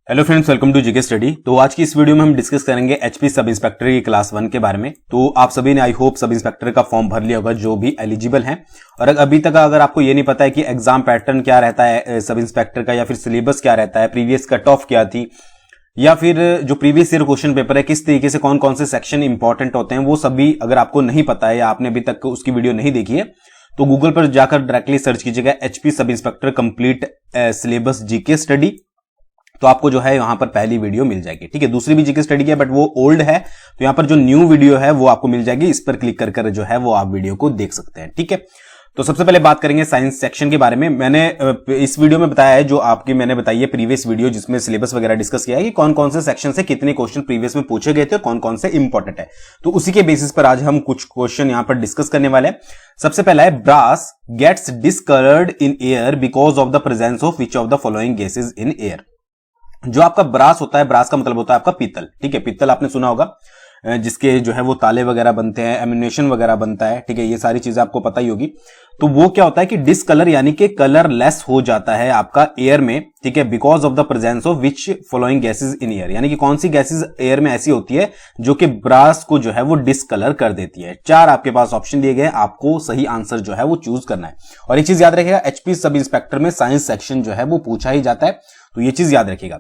Hello friends, welcome to GK study. तो आज की इस वीडियो में हम डिस्कस करेंगे एचपी सब इंस्पेक्टर की क्लास 1 के बारे में। तो आप सभी ने आई होप सब इंस्पेक्टर का फॉर्म भर लिया होगा जो भी एलिजिबल हैं। और अभी तक अगर आपको ये नहीं पता है कि एग्जाम पैटर्न क्या रहता है सब इंस्पेक्टर का, या फिर सिलेबस क्या रहता है, प्रीवियस कट ऑफ क्या थी, या फिर जो प्रीवियस ईयर क्वेश्चन पेपर है किस तरीके से कौन कौन से सेक्शन इंपॉर्टेंट होते हैं, वो सभी अगर आपको नहीं पता है या आपने अभी तक उसकी वीडियो नहीं देखी है तो गूगल पर जाकर डायरेक्टली सर्च कीजिएगा HP sub inspector complete syllabus GK study. तो आपको जो है यहां पर पहली वीडियो मिल जाएगी। ठीक है, दूसरी भी जीके स्टडी की है बट वो ओल्ड है, तो यहां पर जो न्यू वीडियो है वो आपको मिल जाएगी। इस पर क्लिक कर जो है वो आप वीडियो को देख सकते हैं। ठीक है, तो सबसे पहले बात करेंगे साइंस सेक्शन के बारे में। मैंने इस वीडियो में बताया है, जो आपकी मैंने बताई है प्रीवियस वीडियो जिसमें सिलेबस वगैरह डिस्कस किया है कि कौन कौन से सेक्शन से कितने क्वेश्चन प्रीवियस में पूछे गए थे और कौन कौन से इंपॉर्टेंट है। तो उसी के बेसिस पर आज हम कुछ क्वेश्चन यहां पर डिस्कस करने वाले हैं। सबसे पहला है, brass gets discoloured in air because of the presence of which of the following gases in air. जो आपका ब्रास होता है, ब्रास का मतलब होता है आपका पीतल। ठीक है, पीतल आपने सुना होगा, जिसके जो है वो ताले वगैरह बनते हैं, एम्यूनेशन वगैरह बनता है। ठीक है, ये सारी चीजें आपको पता ही होगी। तो वो क्या होता है कि डिसकलर यानी कि कलरलेस हो जाता है आपका एयर में। ठीक है, because of the presence of which following gases in air, यानी कि कौन सी गैसेज एयर में ऐसी होती है जो कि ब्रास को जो है वो डिसकलर कर देती है। 4 आपके पास ऑप्शन दिए गए, आपको सही आंसर जो है वो चूज करना है। और एक चीज याद रखिएगा, एचपी सब इंस्पेक्टर में साइंस सेक्शन जो है वो पूछा ही जाता है, तो ये चीज याद रखिएगा।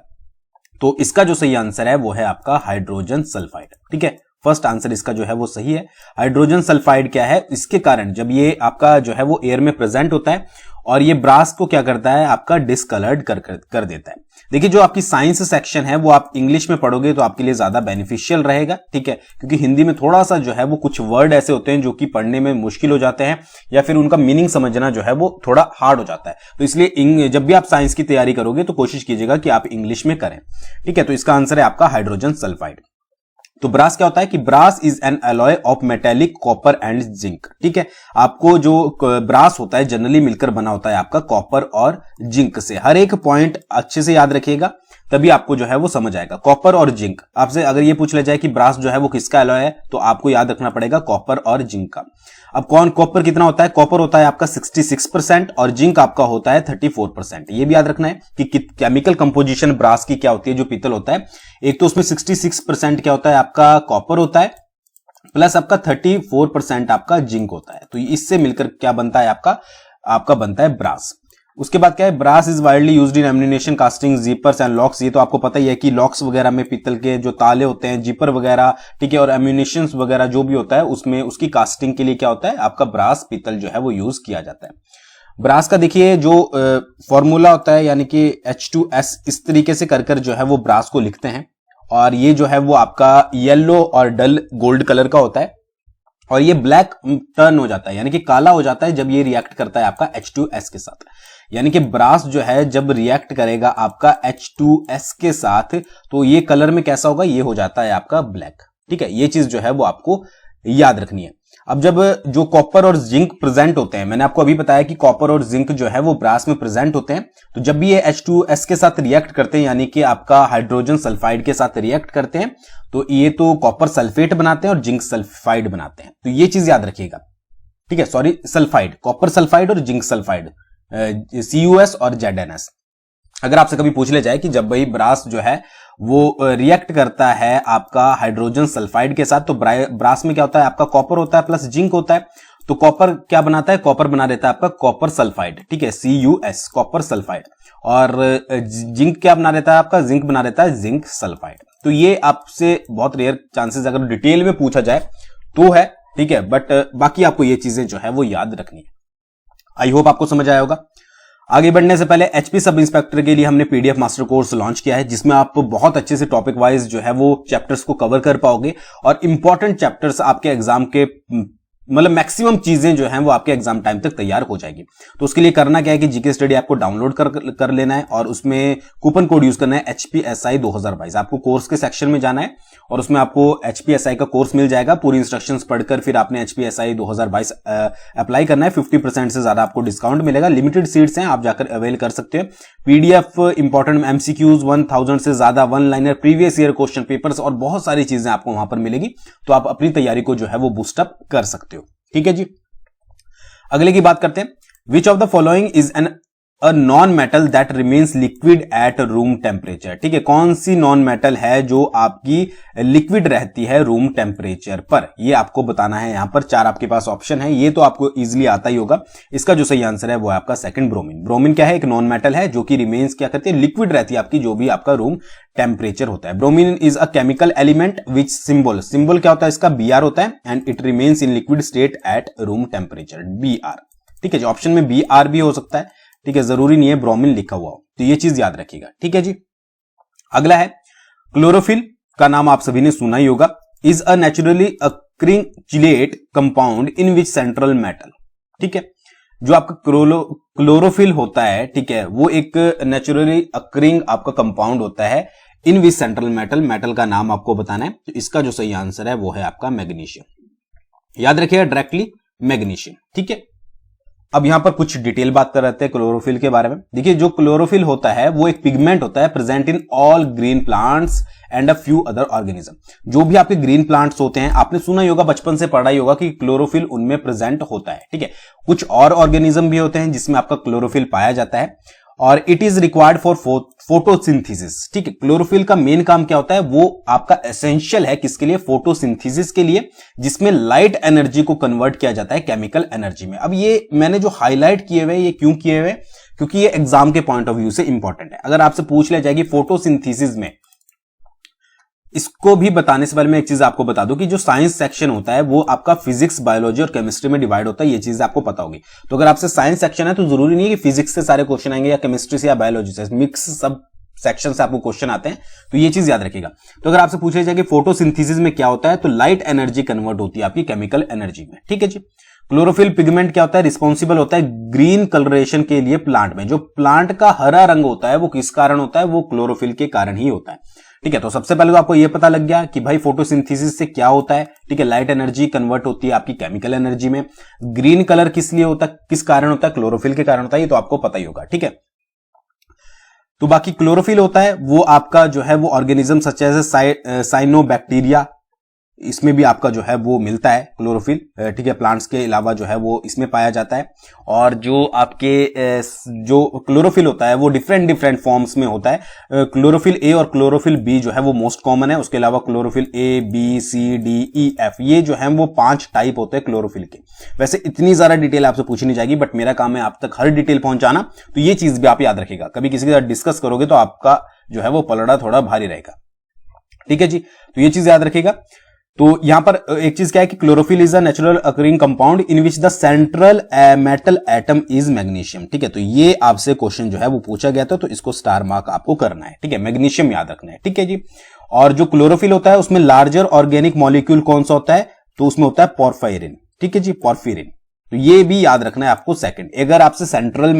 तो इसका जो सही आंसर है वो है आपका हाइड्रोजन सल्फाइड। ठीक है, फर्स्ट आंसर इसका जो है वो सही है। हाइड्रोजन सल्फाइड क्या है, इसके कारण जब ये आपका जो है वो एयर में प्रेजेंट होता है और ये ब्रास को क्या करता है, आपका डिसकलर्ड कर देता है। देखिए, जो आपकी साइंस सेक्शन है वो आप इंग्लिश में पढ़ोगे तो आपके लिए ज्यादा बेनिफिशियल रहेगा। ठीक है, क्योंकि हिंदी में थोड़ा सा जो है वो कुछ वर्ड ऐसे होते हैं जो कि पढ़ने में मुश्किल हो जाते हैं या फिर उनका मीनिंग समझना जो है वो थोड़ा हार्ड हो जाता है। तो इसलिए जब भी आप साइंस की तैयारी करोगे तो कोशिश कीजिएगा कि आप इंग्लिश में करें। ठीक है, तो इसका आंसर है आपका हाइड्रोजन सल्फाइड। तो ब्रास क्या होता है कि brass is an alloy of metallic copper and zinc. ठीक है, आपको जो ब्रास होता है जनरली मिलकर बना होता है आपका कॉपर और जिंक से। हर एक पॉइंट अच्छे से याद रखिएगा, तभी आपको जो है वो समझ आएगा। कॉपर और जिंक, आपसे अगर ये पूछ लिया जाए कि ब्रास जो है वो किसका अलॉय है, तो आपको याद रखना पड़ेगा कॉपर और जिंक का। अब कॉपर कितना होता है, कॉपर होता है आपका 66% और जिंक आपका होता है 34%। ये भी याद रखना है कि केमिकल कंपोजिशन ब्रास की क्या होती है, जो पीतल होता है। एक तो उसमें 66% क्या होता है, आपका कॉपर होता है, प्लस आपका 34% आपका जिंक होता है। तो इससे मिलकर क्या बनता है, आपका बनता है ब्रास। उसके बाद क्या है, brass is widely used in ammunition, casting, zippers and locks. ये तो आपको पता ही है कि लॉक्स वगैरह में पीतल के जो ताले होते हैं, जीपर वगैरह, ठीक है, और एम्यूनेशन वगैरह जो भी होता है उसमें उसकी कास्टिंग के लिए क्या होता है, आपका ब्रास पीतल जो है वो यूज किया जाता है। ब्रास का देखिए जो फॉर्मूला होता है, यानी कि H2S, इस तरीके से कर जो है वो ब्रास को लिखते हैं। और ये जो है वो आपका येलो और डल गोल्ड कलर का होता है और ये ब्लैक टर्न हो जाता है, यानी कि काला हो जाता है जब ये रिएक्ट करता है आपका H2S के साथ। यानी कि ब्रास जो है जब रिएक्ट करेगा आपका H2S के साथ तो ये कलर में कैसा होगा, ये हो जाता है आपका ब्लैक। ठीक है, ये चीज जो है वो आपको याद रखनी है। अब जब जो कॉपर और जिंक प्रेजेंट होते हैं, मैंने आपको अभी बताया कि कॉपर और जिंक जो है वो ब्रास में प्रेजेंट होते हैं, तो जब भी ये H2S के साथ रिएक्ट करते हैं, यानी कि आपका हाइड्रोजन सल्फाइड के साथ रिएक्ट करते हैं, तो ये तो कॉपर सल्फेट बनाते हैं और जिंक सल्फाइड बनाते हैं। तो ये चीज याद रखिएगा। ठीक है, सॉरी, सल्फाइड, कॉपर सल्फाइड और जिंक सल्फाइड, CuS और ZnS। अगर आपसे कभी पूछ ले जाए कि जब भाई ब्रास जो है वो रिएक्ट करता है आपका हाइड्रोजन सल्फाइड के साथ, तो ब्रास में क्या होता है, आपका कॉपर होता है प्लस जिंक होता है। तो कॉपर क्या बनाता है, कॉपर बना देता है आपका कॉपर सल्फाइड। ठीक है, CuS, कॉपर सल्फाइड। और जिंक क्या बना देता है, आपका जिंक बना देता है जिंक सल्फाइड। तो ये आपसे बहुत रेयर चांसेस अगर डिटेल में पूछा जाए तो है। ठीक है, बट बाकी आपको ये चीजें जो है वो याद रखनी है। आई होप आपको समझ आया होगा। आगे बढ़ने से पहले एचपी सब इंस्पेक्टर के लिए हमने पीडीएफ मास्टर कोर्स लॉन्च किया है, जिसमें आप बहुत अच्छे से टॉपिक वाइज जो है वो चैप्टर्स को कवर कर पाओगे और इंपॉर्टेंट चैप्टर्स आपके एग्जाम के मतलब मैक्सिमम चीजें जो हैं वो आपके एग्जाम टाइम तक तैयार हो जाएगी। तो उसके लिए करना क्या है कि जीके स्टडी ऐप को डाउनलोड कर लेना है और उसमें कूपन कोड यूज करना है HPSI 2022। आपको कोर्स के सेक्शन में जाना है और उसमें आपको HPSI का कोर्स मिल जाएगा। पूरी इंस्ट्रक्शंस पढ़कर फिर आपने HPSI 2022 अप्लाई करना है। 50% से ज्यादा आपको डिस्काउंट मिलेगा। लिमिटेड सीट्स हैं, आप जाकर अवेल कर सकते हैं। पीडीएफ, इंपॉर्टेंट MCQs 1000 से ज्यादा, one liner, previous year question papers और बहुत सारी चीजें आपको वहां पर मिलेगी। तो आप अपनी तैयारी को जो है वो बूस्टअप कर सकते हो। ठीक है जी, अगले की बात करते हैं। Which of the following is an a non metal that remains liquid at room temperature. ठीक है, कौन सी नॉन मेटल है जो आपकी लिक्विड रहती है रूम टेम्परेचर पर, ये आपको बताना है। यहां पर 4 आपके पास ऑप्शन है, ये तो आपको इजीली आता ही होगा। इसका जो सही आंसर है वो है आपका सेकंड, ब्रोमीन। ब्रोमीन क्या है, एक नॉन मेटल है जो कि रिमेन्स क्या करती है, लिक्विड रहती है आपकी, जो भी आपका रूम टेम्परेचर होता है। Bromine is a chemical element which symbol क्या होता है इसका, Br होता है, and it remains in liquid state at room temperature, Br। ठीक है जी, ऑप्शन में Br भी हो सकता है। ठीक है, जरूरी नहीं है ब्रोमीन लिखा हुआ हो, तो ये चीज याद रखिएगा। ठीक है जी, अगला है क्लोरोफिल का नाम आप सभी ने सुना ही होगा। Is a naturally occurring chelate compound in which central metal. ठीक है, जो आपका क्लोरोफिल होता है, ठीक है, वो एक नेचुरली अक्रिंग आपका कंपाउंड होता है इन विच सेंट्रल मेटल। मेटल का नाम आपको बताना है, तो इसका जो सही आंसर है वो है आपका मैग्नीशियम। याद रखिएगा डायरेक्टली मैग्नीशियम। ठीक है, अब यहां पर कुछ डिटेल बात कर रहे थे क्लोरोफिल के बारे में। देखिए, जो क्लोरोफिल होता है वो एक पिगमेंट होता है present in all green plants and a few other organism. जो भी आपके ग्रीन प्लांट्स होते हैं, आपने सुना ही होगा, बचपन से पढ़ा ही होगा कि क्लोरोफिल उनमें प्रेजेंट होता है। ठीक है, कुछ और ऑर्गेनिज्म भी होते हैं जिसमें आपका क्लोरोफिल पाया जाता है, और it is required for photosynthesis. ठीक है, क्लोरोफिल का मेन काम क्या होता है, वो आपका एसेंशियल है किसके लिए, फोटोसिंथेसिस के लिए, जिसमें लाइट एनर्जी को कन्वर्ट किया जाता है केमिकल एनर्जी में। अब ये मैंने जो हाईलाइट किए हुए, ये क्यों किए हुए, क्योंकि ये एग्जाम के पॉइंट ऑफ व्यू से इंपॉर्टेंट है। अगर आपसे पूछ लिया जाएगी फोटोसिंथेसिस में, इसको भी बताने से पहले मैं एक चीज आपको बता दूं कि जो साइंस सेक्शन होता है वो आपका फिजिक्स, बायोलॉजी और केमिस्ट्री में डिवाइड होता है। ये चीज आपको पता होगी। तो अगर आपसे साइंस सेक्शन है तो जरूरी नहीं है कि फिजिक्स से सारे क्वेश्चन आएंगे या केमिस्ट्री से या बायोलॉजी से, मिक्स सब सेक्शन से आपको क्वेश्चन आते हैं, तो ये चीज याद रखिएगा। तो अगर आपसे पूछा जाए कि फोटोसिंथेसिस में क्या होता है, तो लाइट एनर्जी कन्वर्ट होती है आपकी केमिकल एनर्जी में। ठीक है जी, क्लोरोफिल पिगमेंट क्या होता है, रिस्पॉन्सिबल होता है ग्रीन कलरेशन के लिए प्लांट में। जो प्लांट का हरा रंग होता है वो किस कारण होता है, वो क्लोरोफिल के कारण ही होता है। ठीक है, तो सबसे पहले तो आपको यह पता लग गया कि भाई फोटोसिंथेसिस से क्या होता है। ठीक है, लाइट एनर्जी कन्वर्ट होती है आपकी केमिकल एनर्जी में। ग्रीन कलर किस लिए होता है, किस कारण होता है, क्लोरोफिल के कारण होता है, ये तो आपको पता ही होगा। ठीक है, तो बाकी क्लोरोफिल होता है वो आपका जो है वो ऑर्गेनिज्म सच एज साइनोबैक्टीरिया, इसमें भी आपका जो है वो मिलता है क्लोरोफिल। ठीक है, प्लांट्स के अलावा जो है वो इसमें पाया जाता है। और जो आपके जो क्लोरोफिल होता है वो डिफरेंट फॉर्म्स में होता है। क्लोरोफिल ए और क्लोरोफिल बी जो है वो मोस्ट कॉमन है। उसके अलावा chlorophyll A, B, C, D, E, F, ये जो है वो 5 टाइप होते हैं क्लोरोफिल के। वैसे इतनी ज्यादा डिटेल आपसे पूछी नहीं जाएगी, बट मेरा काम है आप तक हर डिटेल पहुंचाना, तो ये चीज भी आप याद रखिएगा। कभी किसी के साथ डिस्कस करोगे तो आपका जो है वो पलड़ा थोड़ा भारी रहेगा। ठीक है जी, तो ये चीज याद रखिएगा। तो यहां पर एक चीज क्या है कि chlorophyll is a natural occurring compound in which the central metal atom is magnesium. ठीक है, तो ये आपसे क्वेश्चन जो है वो पूछा गया था, तो इसको स्टार मार्क आपको करना है। ठीक है, मैग्नीशियम याद रखना है। ठीक है जी, और जो क्लोरोफिल होता है उसमें लार्जर ऑर्गेनिक मॉलिक्यूल कौन सा होता है, तो उसमें होता है पोर्फायरिन। ठीक है जी, पोर्फिरिन, तो ये भी याद रखना है आपको सेकंड। अगर आपसे सेंट्रल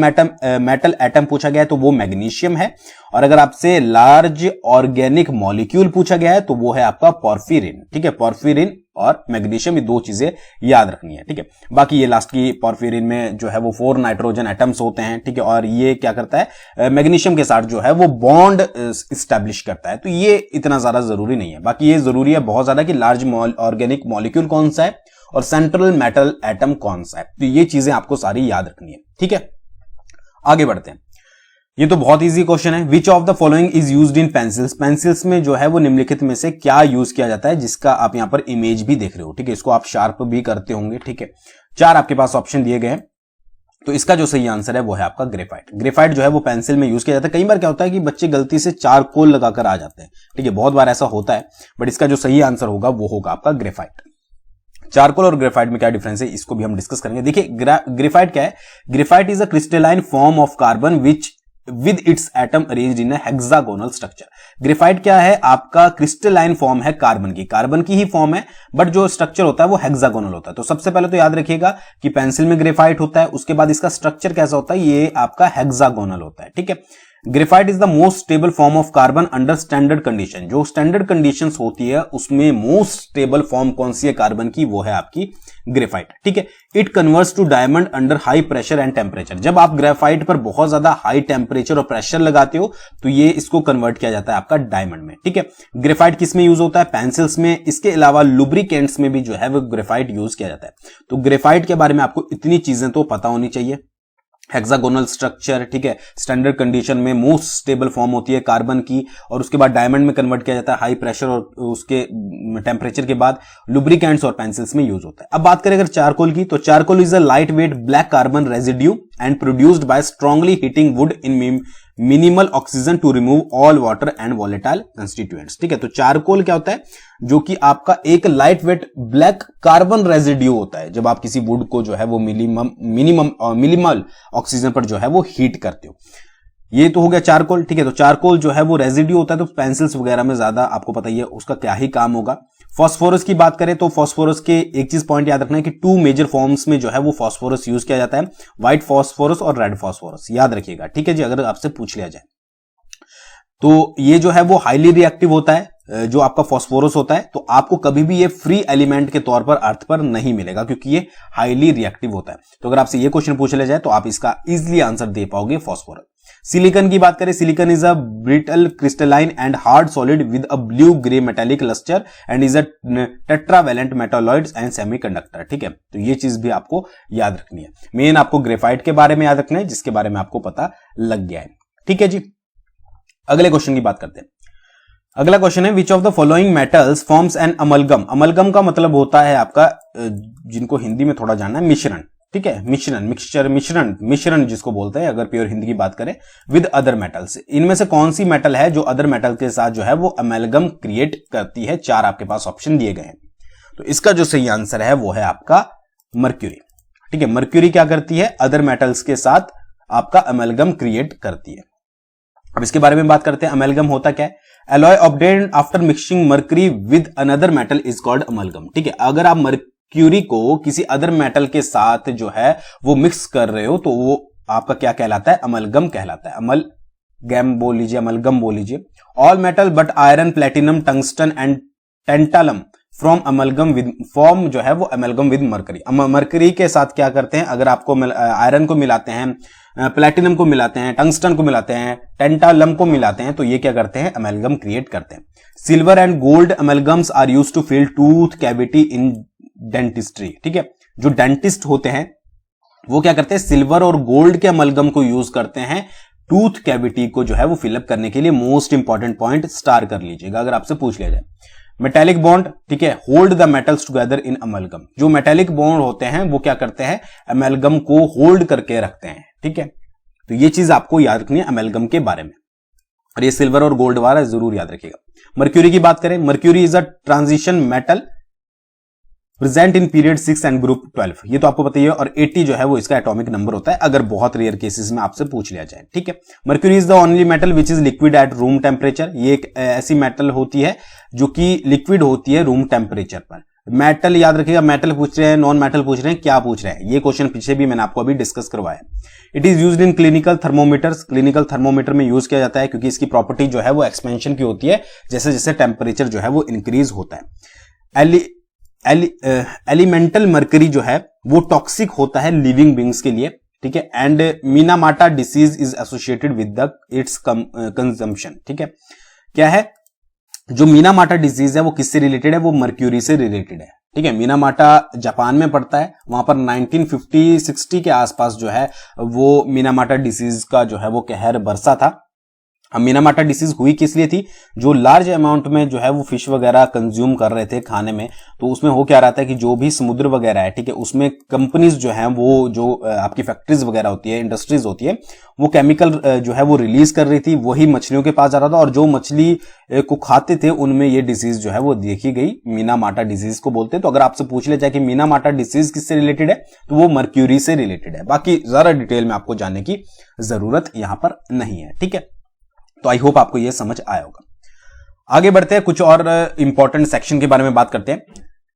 मेटल एटम पूछा गया है तो वो मैग्नीशियम है, और अगर आपसे लार्ज ऑर्गेनिक मॉलिक्यूल पूछा गया है तो वो है आपका पोर्फिरिन। ठीक है, पोर्फिरिन और मैग्नीशियम, ये 2 चीजें याद रखनी है। ठीक है, बाकी ये लास्ट की पोर्फिरिन में जो है वो 4 नाइट्रोजन एटम्स होते हैं। ठीक है, और ये क्या करता है, मैग्नीशियम के साथ जो है वो बॉन्ड स्टैब्लिश करता है। तो ये इतना ज्यादा जरूरी नहीं है। बाकी ये जरूरी है बहुत ज्यादा कि लार्ज ऑर्गेनिक मॉलिक्यूल कौन सा है और सेंट्रल मेटल एटम कौन सा है, तो ये चीजें आपको सारी याद रखनी है। ठीक है, आगे बढ़ते हैं। ये तो बहुत इजी क्वेश्चन है। विच of the following is used in pencils. Pencils में जो है वो निम्नलिखित में से क्या यूज किया जाता है, जिसका आप यहां पर इमेज भी देख रहे हो। ठीक है, इसको आप शार्प भी करते होंगे। ठीक है, 4 आपके पास ऑप्शन दिए गए हैं, तो इसका जो सही आंसर है वो है आपका ग्रेफाइट। ग्रेफाइट जो है वो पेंसिल में यूज किया जाता है। कई बार क्या होता है कि बच्चे गलती से चारकोल लगाकर आ जाते हैं। ठीक है, बहुत बार ऐसा होता है, बट इसका जो सही आंसर होगा वो होगा आपका ग्रेफाइट। चारकोल और ग्रेफाइट में क्या डिफरेंस है, इसको भी हम डिस्कस करेंगे। देखिए, ग्रेफाइट क्या है, graphite is a crystalline form of carbon which with its atom arranged in hexagonal structure. Graphite क्या है, आपका क्रिस्टलाइन फॉर्म है कार्बन की ही फॉर्म है, बट जो स्ट्रक्चर होता है वो हेक्सागोनल होता है। तो सबसे पहले तो याद रखिएगा कि पेंसिल में ग्रेफाइट होता है, उसके बाद इसका स्ट्रक्चर कैसा होता है, ये आपका हेक्सागोनल होता है। ठीक है, graphite is the most stable form of carbon under standard condition. जो स्टैंडर्ड कंडीशंस होती है उसमें मोस्ट स्टेबल फॉर्म कौन सी है कार्बन की, वो है आपकी ग्रेफाइट। ठीक है, it converts to diamond under high pressure and temperature. जब आप ग्रेफाइट पर बहुत ज्यादा हाई टेम्परेचर और प्रेशर लगाते हो तो ये इसको कन्वर्ट किया जाता है आपका डायमंड में। ठीक है, ग्रेफाइट किस में यूज होता है, पेंसिल्स में। इसके अलावा लुब्रिकेंट्स में भी जो है वो ग्रेफाइट यूज किया जाता है। तो ग्रेफाइट के बारे में आपको इतनी चीजें तो पता होनी चाहिए। हेक्सागोनल स्ट्रक्चर, ठीक है, स्टैंडर्ड कंडीशन में मोस्ट स्टेबल फॉर्म होती है कार्बन की, और उसके बाद डायमंड में कन्वर्ट किया जाता है हाई प्रेशर और उसके टेम्परेचर के बाद लुब्रिकेंट्स और पेंसिल्स में यूज होता है। अब बात करें अगर चारकोल की, तो charcoal is a light weight black carbon residue and produced by strongly heating wood in minimal oxygen to remove all water and volatile constituents. ठीक है, तो चारकोल क्या होता है, जो कि आपका एक light weight black carbon residue होता है जब आप किसी वुड को जो है वो मिनिमल ऑक्सीजन पर जो है वो हीट करते हो। ये तो हो गया चारकोल। ठीक है, तो चारकोल जो है वो रेजिड्यू होता है, तो पेंसिल्स वगैरह में ज्यादा आपको पता ही है उसका क्या ही काम होगा। फास्फोरस की बात करें तो फास्फोरस के एक चीज पॉइंट याद रखना है कि 2 मेजर फॉर्म्स में जो है वो फास्फोरस यूज किया जाता है, व्हाइट फास्फोरस और रेड फास्फोरस, याद रखिएगा। ठीक है जी, अगर आपसे पूछ लिया जाए तो ये जो है वो हाईली रिएक्टिव होता है, जो आपका फास्फोरस होता है, तो आपको कभी भी ये फ्री एलिमेंट के तौर पर अर्थ पर नहीं मिलेगा क्योंकि ये हाईली रिएक्टिव होता है। तो अगर आपसे ये क्वेश्चन पूछ लिया जाए तो आप इसका इजीली आंसर दे पाओगे फास्फोरस। सिलिकॉन की बात करें, silicon is a brittle crystalline and hard solid with a blue grey metallic lustre and is a tetravalent metalloid and semiconductor. ठीक है, तो ये चीज भी आपको याद रखनी है। मेन आपको ग्रेफाइट के बारे में याद रखना है जिसके बारे में आपको पता लग गया है। ठीक है जी, अगले क्वेश्चन की बात करते हैं। अगला क्वेश्चन है विच of the following metals forms an amalgam. Amalgam का मतलब होता है आपका, जिनको हिंदी में थोड़ा जानना है, मिश्रण। ठीक है, मिश्रण, मिक्सचर, मिश्रण जिसको बोलते हैं अगर प्योर हिंदी की बात करें, विद अदर मेटल्स। इनमें से कौन सी मेटल है जो अदर मेटल के साथ जो है वो अमेलगम क्रिएट करती है? 4 आपके पास ऑप्शन दिए गए हैं, तो इसका जो सही आंसर है वो है आपका मर्क्यूरी। ठीक है, मर्क्यूरी क्या करती है? अदर मेटल्स के साथ आपका अमेलगम क्रिएट करती है। अब इसके बारे में बात करते हैं, अमेलगम होता क्या है? Alloy obtained after mixing mercury with another metal is called amalgam. ठीक है, अगर आप मर्क्यूरी को किसी अदर मेटल के साथ जो है वो मिक्स कर रहे हो तो वो आपका क्या कहलाता है? अमलगम कहलाता है। अमलगम बोल लीजिए, अमलगम बोल लीजिए। All metal but iron, platinum, tungsten and tantalum from amalgam with form जो है वो अमलगम विद मर्करी। मर्करी के साथ क्या करते हैं? अगर आपको आयरन को मिलाते हैं, प्लेटिनम को मिलाते हैं, टंगस्टन को मिलाते हैं, टेंटालम को मिलाते हैं, तो ये क्या करते हैं? अमेलगम क्रिएट करते हैं। Silver and gold amalgams are used to fill tooth cavity in dentistry. ठीक है, जो डेंटिस्ट होते हैं वो क्या करते हैं? सिल्वर और गोल्ड के अमेलगम को यूज करते हैं टूथ कैविटी को जो है वो फिलअप करने के लिए। मोस्ट इंपॉर्टेंट पॉइंट स्टार कर लीजिएगा अगर आपसे पूछ लिया जाए। मेटेलिक बॉन्ड, ठीक है, hold the metals together in amalgam. जो मेटेलिक बॉन्ड होते हैं वो क्या करते हैं? अमेलगम को होल्ड करके रखते हैं। ठीक है, तो ये चीज आपको याद रखनी है अमेलगम के बारे में, और ये सिल्वर और गोल्ड वाला जरूर याद रखिएगा। मर्क्यूरी की बात करें, mercury is a transition metal present in period 6 and group 12। ये तो आपको पता ही है, और 80 जो है वो इसका एटॉमिक नंबर होता है अगर बहुत रेयर केसेस में आपसे पूछ लिया जाए। ठीक है, mercury is the only metal which is liquid at room temperature. ये एक ऐसी मेटल होती है जो कि लिक्विड होती है रूम टेम्परेचर पर। मेटल याद रखिएगा, मेटल पूछ रहे हैं, नॉन मेटल पूछ रहे हैं, क्या पूछ रहे हैं? ये क्वेश्चन पीछे भी मैंने आपको अभी डिस्कस करवाया। It is used in clinical thermometers. Clinical thermometer में यूज किया जाता है क्योंकि इसकी प्रॉपर्टी जो है वो एक्सपेंशन की होती है जैसे जैसे टेम्परेचर जो है वो इंक्रीज होता है। एलिमेंटल मर्करी जो है वो टॉक्सिक होता है लिविंग बींग्स के लिए। ठीक है, and Minamata disease is associated with the it's consumption. ठीक है, क्या है? जो मीनामाटा डिजीज है वो किससे रिलेटेड है? वो मर्क्यूरी से रिलेटेड है। ठीक है, मीनामाटा जापान में पड़ता है, वहां पर 1950-60 के आसपास जो है वो मीनामाटा डिसीज का जो है वो कहर बरसा था। अब मीनामाटा डिसीज हुई किस लिए थी? जो लार्ज अमाउंट में जो है वो फिश वगैरह कंज्यूम कर रहे थे खाने में, तो उसमें हो क्या रहा था कि जो भी समुद्र वगैरह है, ठीक है, उसमें कंपनीज जो है वो जो आपकी फैक्ट्रीज वगैरह होती है, इंडस्ट्रीज होती है, वो केमिकल जो है वो रिलीज कर रही थी, वही मछलियों के पास जा रहा था, और जो मछली को खाते थे उनमें ये डिसीज जो है वो देखी गई। मीनामाटा डिसीज को बोलते हैं। तो अगर आपसे पूछ लिया जाए कि मीनामाटा डिसीज किससे रिलेटेड है, तो वो मर्क्यूरी से रिलेटेड है। बाकी ज्यादा डिटेल में आपको जानने की जरूरत यहां पर नहीं है। ठीक है, तो आई होप आपको यह समझ आया होगा। आगे बढ़ते हैं, कुछ और इंपॉर्टेंट सेक्शन के बारे में बात करते हैं।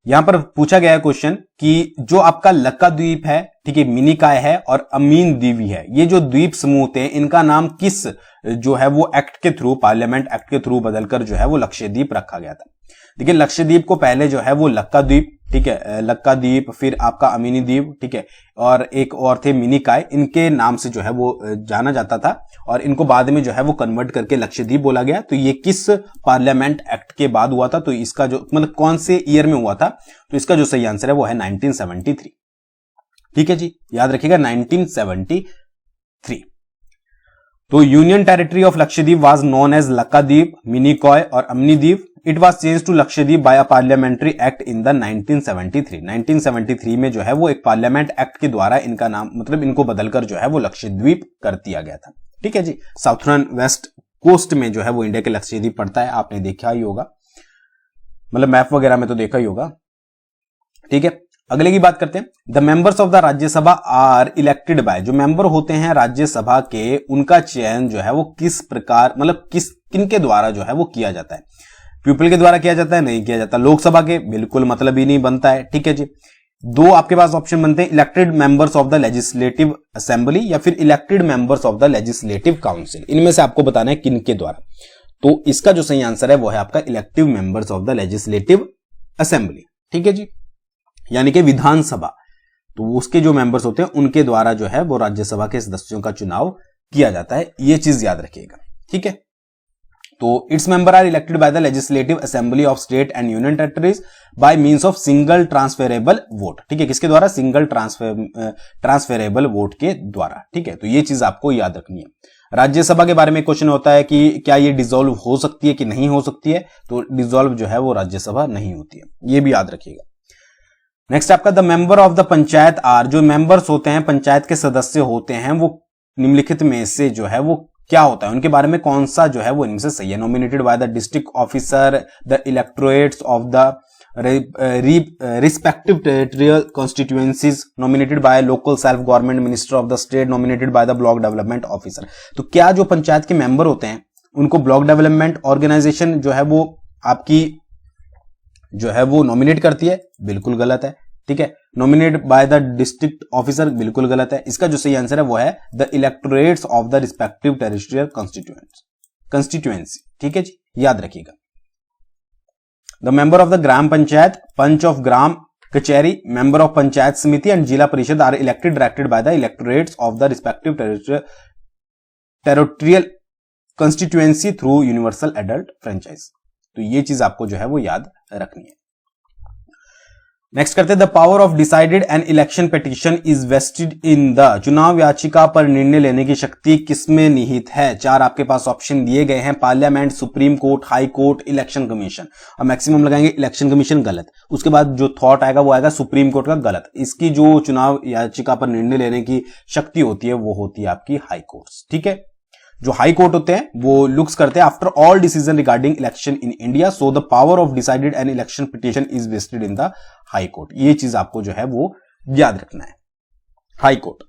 यहां पर पूछा गया है क्वेश्चन कि जो आपका लक्का द्वीप है, ठीक है, मिनिकाय है और अमीन द्वीपी है, ये जो द्वीप समूह थे इनका नाम किस जो है वो एक्ट के थ्रू, पार्लियामेंट एक्ट के थ्रू बदलकर जो है वो लक्षद्वीप रखा गया था। देखिए, लक्षद्वीप को पहले जो है वो लक्का द्वीप, ठीक है, लक्का द्वीप, फिर आपका अमीनी द्वीप, ठीक है, और एक और थे मिनिकाय, इनके नाम से जो है वो जाना जाता था, और इनको बाद में जो है वो कन्वर्ट करके लक्षद्वीप बोला गया। तो ये किस पार्लियामेंट एक्ट के बाद हुआ था? तो इसका जो मतलब कौन से ईयर में हुआ था? तो इसका जो सही आंसर है वो है 1973। ठीक है जी, याद रखिएगा 1973। तो union territory of Lakshadweep was known as Laccadive, Minicoy और Amindivi. It was change to Lakshadweep by a parliamentary act in the 1973. 1973 में जो है वो एक पार्लियामेंट एक्ट के द्वारा इनका नाम मतलब इनको बदलकर जो है वो लक्षद्वीप कर दिया गया था. ठीक है जी. साउथर्न वेस्ट कोस्ट में जो है वो इंडिया के लक्षद्वीप पड़ता है, आपने देखा ही होगा, मतलब मैप वगैरह में तो देखा ही होगा. ठीक है, अगले की बात करते हैं. The members of the Rajya Sabha are elected by, जो मेंबर होते हैं राज्यसभा के, उनका चयन जो है वो किस प्रकार मतलब किनके द्वारा जो है वो किया जाता है. पीपल के द्वारा किया जाता है, नहीं किया जाता. लोकसभा के, बिल्कुल मतलब ही नहीं बनता है. ठीक है जी. दो आपके पास ऑप्शन बनते हैं, elected members of the legislative assembly या फिर elected members of the legislative council. इनमें से आपको बताना है किनके द्वारा. तो इसका जो सही आंसर है वो है आपका elective members of the legislative assembly. ठीक है जी, यानी कि विधानसभा. तो उसके जो मेंबर्स होते हैं उनके द्वारा जो है वो राज्यसभा के सदस्यों का चुनाव किया जाता है. ये चीज याद रखिएगा. ठीक है, तो it's member are elected by the legislative assembly of state and union territories by means of single transferable vote. ठीक है, किसके द्वारा? सिंगल ट्रांसफरेबल वोट के द्वारा. ठीक है, तो ये चीज आपको याद रखनी है. राज्यसभा के बारे में क्वेश्चन होता है कि क्या ये डिसॉल्व हो सकती है कि नहीं हो सकती है. तो डिसॉल्व जो है वो राज्यसभा नहीं होती है, ये भी याद रखिएगा. नेक्स्ट आपका the member of the panchayat are, जो मेंबर्स होते हैं पंचायत के सदस्य होते हैं वो निम्नलिखित में से जो है वो क्या होता है, उनके बारे में कौन सा जो है वो इनमें से सही है. Nominated by the district officer, the electorates of the respective territorial constituencies, nominated by local self government minister of the state, nominated by the block development officer. तो क्या जो पंचायत के मेंबर होते हैं उनको ब्लॉक डेवलपमेंट ऑर्गेनाइजेशन जो है वो आपकी जो है वो नॉमिनेट करती है? बिल्कुल गलत है. ठीक है, nominated by the district officer, बिल्कुल गलत है. इसका जो सही आंसर है वो है the electorates of the respective territorial constituency. ठीक है जी, याद रखिएगा. The member of the gram panchayat, panch of gram kachahri, member of panchayat samiti and zila parishad are elected directed by the electorates of the respective territorial constituency through universal adult franchise. तो ये चीज आपको जो है वो याद रखनी है. नेक्स्ट करते हैं, the power of decided and election petition is vested in the, चुनाव याचिका पर निर्णय लेने की शक्ति किसमें निहित है. चार आपके पास ऑप्शन दिए गए हैं, parliament, supreme court, high court, election commission. अब मैक्सिमम लगाएंगे इलेक्शन कमीशन, गलत. उसके बाद जो थॉट आएगा वो आएगा सुप्रीम कोर्ट का, गलत. इसकी जो चुनाव याचिका पर निर्णय लेने की शक्ति होती है वो होती है आपकी हाई कोर्ट्स. ठीक है, जो हाई कोर्ट होते हैं वो लुक्स करते हैं after all decision regarding election in India, so the power of decided and election petition is vested in the high court. ये चीज आपको जो है वो याद रखना है, हाई कोर्ट.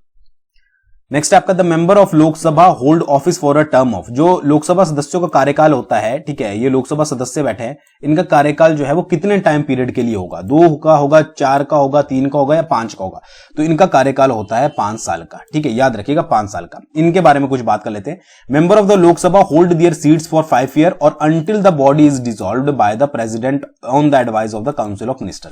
नेक्स्ट आपका the member of Lok Sabha hold office for a term of, जो लोकसभा सदस्यों का कार्यकाल होता है. ठीक है, ये लोकसभा सदस्य बैठे हैं, इनका कार्यकाल जो है वो कितने टाइम पीरियड के लिए होगा? 2 का होगा, 4 का होगा, 3 का होगा या 5 का होगा? तो इनका कार्यकाल होता है 5 साल का. ठीक है, याद रखिएगा 5 साल का. इनके बारे में कुछ बात कर लेते हैं. Member of the Lok Sabha hold their seats for 5 year और until the body is dissolved by the president on the advice of the council of minister.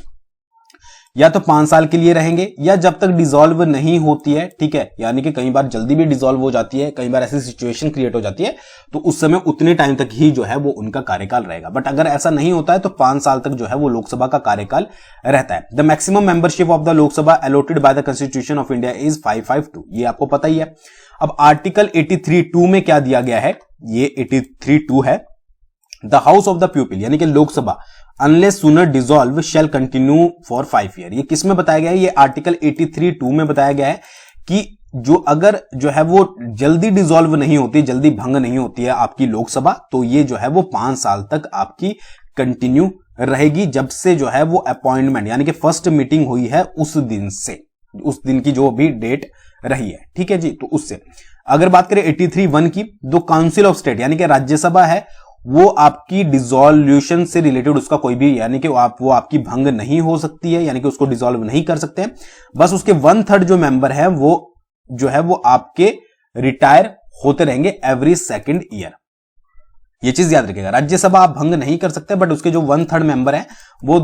या तो 5 साल के लिए रहेंगे या जब तक डिसॉल्व नहीं होती है. ठीक है, यानी कि कई बार जल्दी भी डिसॉल्व हो जाती है, कई बार ऐसी सिचुएशन क्रिएट हो जाती है, तो उस समय उतने टाइम तक ही जो है वो उनका कार्यकाल रहेगा. बट अगर ऐसा नहीं होता है तो 5 साल तक जो है वो लोकसभा का कार्यकाल रहता है. The maximum membership of the Lok Sabha allotted by the constitution of India is 552. ये आपको पता ही है. अब आर्टिकल 83(2) में क्या दिया गया है? ये 83(2) है, the house of the people यानी कि Lok Sabha unless sooner dissolve shall continue for 5 year. ये किस में बताया गया है? ये आर्टिकल 83(2) में बताया गया है कि जो अगर जो है वो जल्दी डिसॉल्व नहीं होती, जल्दी भंग नहीं होती है आपकी लोकसभा, तो ये जो है वो 5 साल तक आपकी कंटिन्यू रहेगी, जब से जो है वो अपॉइंटमेंट यानी कि फर्स्ट मीटिंग हुई है उस दिन से, उस दिन की जो भी डेट रही है. ठीक है जी, तो उससे अगर बात करें 83(1) की, तो काउंसिल ऑफ स्टेट यानी कि राज्यसभा है, वो आपकी डिसॉल्यूशन से रिलेटेड उसका कोई भी यानी कि वो आपकी भंग नहीं हो सकती है, यानी कि उसको डिसॉल्व नहीं कर सकते हैं. बस उसके 1/3 जो मेंबर है वो जो है वो आपके रिटायर होते रहेंगे एवरी 2nd ईयर. ये चीज याद रखिएगा, राज्यसभा आप भंग नहीं कर सकते, बट उसके जो 1/3 मेंबर है वो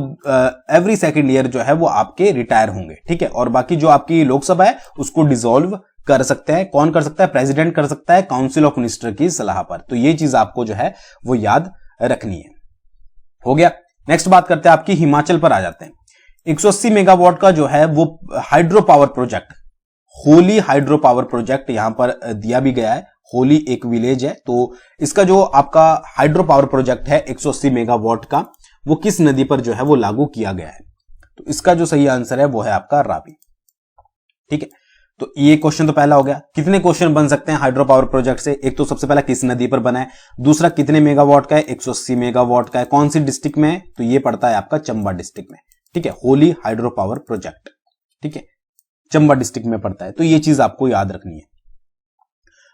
एवरी 2nd ईयर जो है वो आपके रिटायर होंगे. ठीक है, और बाकी जो आपकी लोकसभा है उसको डिसॉल्व कर सकते हैं. कौन कर सकता है? प्रेसिडेंट कर सकता है काउंसिल ऑफ मिनिस्टर की सलाह पर. तो ये चीज आपको जो है वो याद रखनी है. हो गया. नेक्स्ट बात करते हैं आपकी हिमाचल पर आ जाते हैं. 180 मेगावाट का जो है वो hydro power project Holi hydro power project यहां पर दिया भी गया है। होली एक विलेज है, तो इसका जो आपका हाइड्रो पावर प्रोजेक्ट है 180 मेगावाट का, वो किस नदी पर जो है वो लागू किया गया है? तो इसका जो सही आंसर है वो है आपका रावी। ठीक है, तो ये क्वेश्चन तो पहला हो गया। कितने क्वेश्चन बन सकते हैं हाइड्रो पावर प्रोजेक्ट से? एक तो सबसे पहला किस नदी पर बना है, दूसरा कितने मेगावाट का है, 180 मेगावाट का है, कौन सी डिस्ट्रिक्ट में है? तो ये पड़ता है आपका चंबा डिस्ट्रिक्ट में। ठीक है, होली हाइड्रो पावर प्रोजेक्ट, ठीक है, चंबा डिस्ट्रिक्ट में पड़ता है। तो ये चीज आपको याद रखनी है।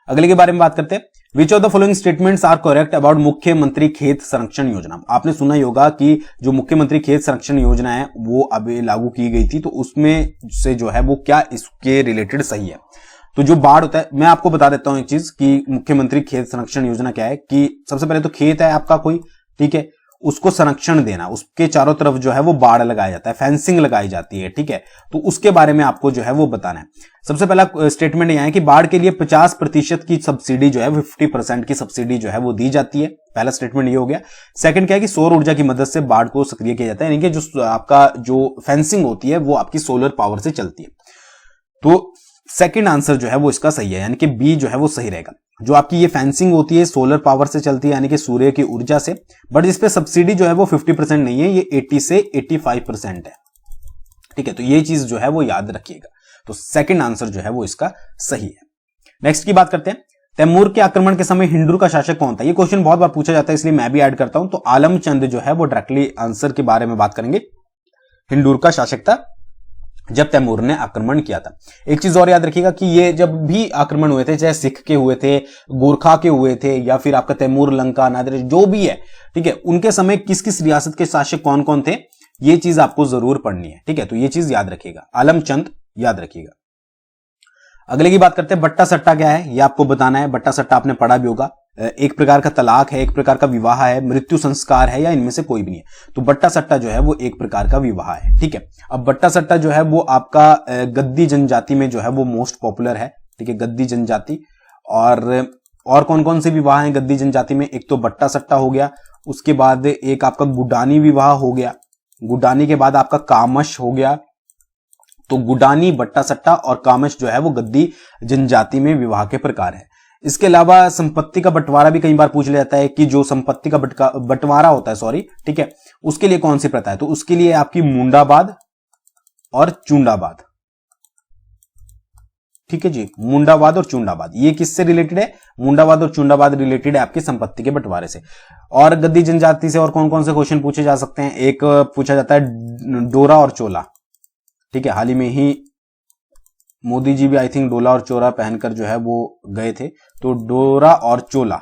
अगले के बारे में बात करते हैं। Which of the following statements are correct about मुख्यमंत्री खेत संरक्षण योजना? आपने सुना ही होगा कि जो मुख्यमंत्री खेत संरक्षण योजना है वो अभी लागू की गई थी, तो उसमें से जो है वो क्या इसके रिलेटेड सही है? तो जो बाढ़ होता है, मैं आपको बता देता हूं एक चीज कि मुख्यमंत्री खेत संरक्षण योजना क्या है, कि सबसे पहले तो खेत है आपका कोई, ठीक है, उसको संरक्षण देना, उसके चारों तरफ जो है वो बाड़ लगाया जाता है, फेंसिंग लगाई जाती है। ठीक है, तो उसके बारे में आपको जो है वो बताना है। सबसे पहला स्टेटमेंट यह है कि बाढ़ के लिए 50% की सब्सिडी जो है 50% की सब्सिडी जो है वो दी जाती है। पहला स्टेटमेंट ये हो गया। सेकंड क्या है कि सौर ऊर्जा की मदद से बाढ़ को सक्रिय किया जाता है, यानी कि जो आपका जो फेंसिंग होती है वो आपकी सोलर पावर से चलती है। तो सेकंड आंसर जो है वो इसका सही है, यानी कि बी जो है वो सही रहेगा। जो आपकी ये फेंसिंग होती है सोलर पावर से चलती है, यानी कि सूर्य की ऊर्जा से, बट इस पे सब्सिडी जो है वो 50% नहीं है, ये 80 से 85% है। ठीक है, तो ये चीज जो है वो याद रखिएगा। तो सेकंड आंसर जो है वो इसका सही है। नेक्स्ट की बात करते हैं। तैमूर के आक्रमण के समय हिंदू का शासक कौन था? ये क्वेश्चन बहुत बार पूछा जाता है, इसलिए मैं भी ऐड करता हूं। तो आलम चंद जो है वो डायरेक्टली आंसर के बारे में बात करेंगे। हिंदू का शासक था जब तैमूर ने आक्रमण किया था। एक चीज और याद रखिएगा कि ये जब भी आक्रमण हुए थे, चाहे सिख के हुए थे, गोरखा के हुए थे, या फिर आपका तैमूर, लंका, नादिर, जो भी है, ठीक है, उनके समय किस किस रियासत के शासक कौन कौन थे, ये चीज आपको जरूर पढ़नी है। ठीक है, तो ये चीज याद रखिएगा, आलम चंद याद रखिएगा। अगले की बात करते हैं। बट्टा सट्टा क्या है, ये आपको बताना है। बट्टा सट्टा आपने पढ़ा भी होगा। एक प्रकार का तलाक है, एक प्रकार का विवाह है, मृत्यु संस्कार है, या इनमें से कोई भी नहीं है। तो बट्टा सट्टा जो है वो एक प्रकार का विवाह है। ठीक है, अब बट्टा सट्टा जो है वो आपका गद्दी जनजाति में जो है वो मोस्ट पॉपुलर है। ठीक है, गद्दी जनजाति। और कौन कौन से विवाह हैं गद्दी जनजाति में? एक तो बट्टा सट्टा हो गया, उसके बाद एक आपका गुडानी विवाह हो गया, गुडानी के बाद आपका कामश हो गया। तो गुडानी, बट्टा सट्टा और कामश जो है वो गद्दी जनजाति में विवाह के प्रकार है। इसके अलावा संपत्ति का बंटवारा भी कई बार पूछ लिया जाता है कि जो संपत्ति का बंटवारा होता है, सॉरी, ठीक है, उसके लिए कौन सी प्रथा है? तो उसके लिए आपकी मुंडाबाद और चुंडाबाद। ठीक है जी, मुंडाबाद और चुंडाबाद, ये किससे रिलेटेड है? मुंडाबाद और चुंडाबाद रिलेटेड है आपकी संपत्ति के बंटवारे से। और गद्दी जनजाति से और कौन कौन से क्वेश्चन पूछे जा सकते हैं? एक पूछा जाता है डोरा और चोला। ठीक है, हाल ही में ही मोदी जी भी आई थिंक डोला और चोला पहनकर जो है वो गए थे। तो डोरा और चोला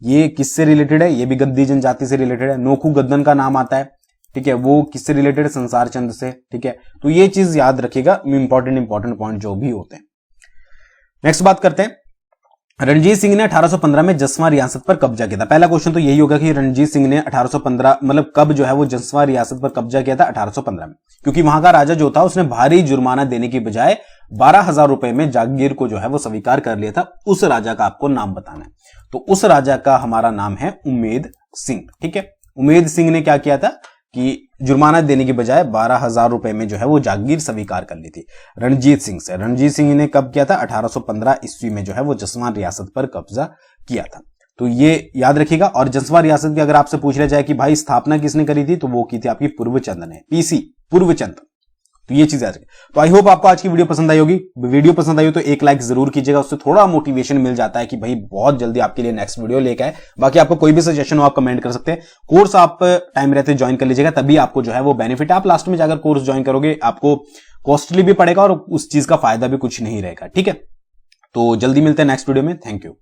ये किससे रिलेटेड है? ये भी गद्दी जनजाति से रिलेटेड है। नोखू गद्दन का नाम आता है, ठीक है, वो किससे रिलेटेड है? संसार चंद से। ठीक है, तो ये चीज याद रखिएगा, इंपॉर्टेंट पॉइंट जो भी होते हैं। नेक्स्ट बात करते हैं। रणजीत सिंह ने 1815 में जसवां रियासत पर कब्जा किया था। पहला क्वेश्चन तो यही होगा कि रणजीत सिंह ने 1815 मतलब कब जो है वो जसवां रियासत पर कब्जा किया था? 1815 में। क्योंकि वहां का राजा जो था उसने भारी जुर्माना देने की बजाय 12,000 रुपए में जागीर को जो है वो स्वीकार कर लिया था। उस राजा का आपको नाम बताना है। तो उस राजा का हमारा नाम है उम्मेद सिंह। ठीक है, उम्मेद सिंह ने क्या किया था कि जुर्माना देने की बजाय 12,000 रुपए में जो है वो जागीर स्वीकार कर ली थी रणजीत सिंह से। रणजीत सिंह ने कब किया था? 1815 ईस्वी में जो है वो जसवां रियासत पर कब्जा किया था। तो ये याद रखिएगा। और जसवां रियासत की अगर आपसे पूछ लिया जाए कि भाई स्थापना किसने करी थी, तो वो की थी आपकी पूर्वचंद ने, पीसी पूर्वचंद। तो ये चीज याद रखिए। तो आई होप आपको आज की वीडियो पसंद आई होगी। वीडियो पसंद आई हो तो एक लाइक जरूर कीजिएगा, उससे थोड़ा मोटिवेशन मिल जाता है कि भाई बहुत जल्दी आपके लिए नेक्स्ट वीडियो लेकर आए। बाकी आपको कोई भी सजेशन हो आप कमेंट कर सकते हैं। कोर्स आप टाइम रहते ज्वाइन कर लीजिएगा, तभी आपको जो है वो बेनिफिट है। आप लास्ट में जाकर कोर्स ज्वाइन करोगे आपको कॉस्टली भी पड़ेगा और उस चीज का फायदा भी कुछ नहीं रहेगा। ठीक है, तो जल्दी मिलते हैं नेक्स्ट वीडियो में। Thank you.